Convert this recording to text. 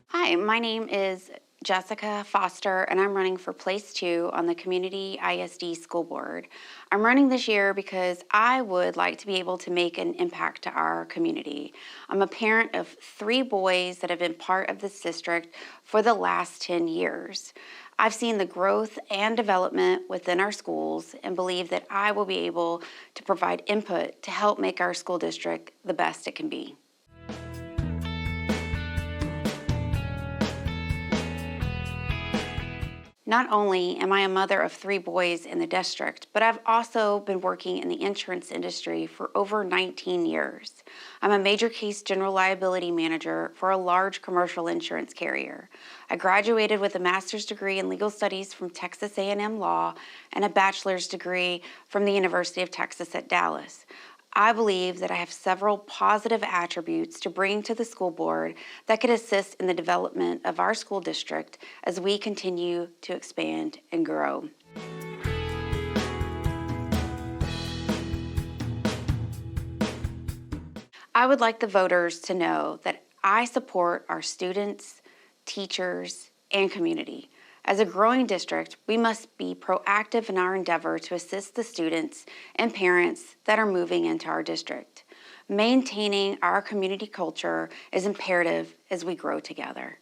Hi, my name is Jessica Foster, and I'm running for place 2 on the Community ISD School Board. I'm running this year because I would like to be able to make an impact to our community. I'm a parent of 3 boys that have been part of this district for the last 10 years. I've seen the growth and development within our schools and believe that I will be able to provide input to help make our school district the best it can be. Not only am I a mother of 3 boys in the district, but I've also been working in the insurance industry for over 19 years. I'm a major case general liability manager for a large commercial insurance carrier. I graduated with a master's degree in legal studies from Texas A&M Law and a bachelor's degree from the University of Texas at Dallas. I believe that I have several positive attributes to bring to the school board that could assist in the development of our school district as we continue to expand and grow. I would like the voters to know that I support our students, teachers, and community. As a growing district, we must be proactive in our endeavor to assist the students and parents that are moving into our district. Maintaining our community culture is imperative as we grow together.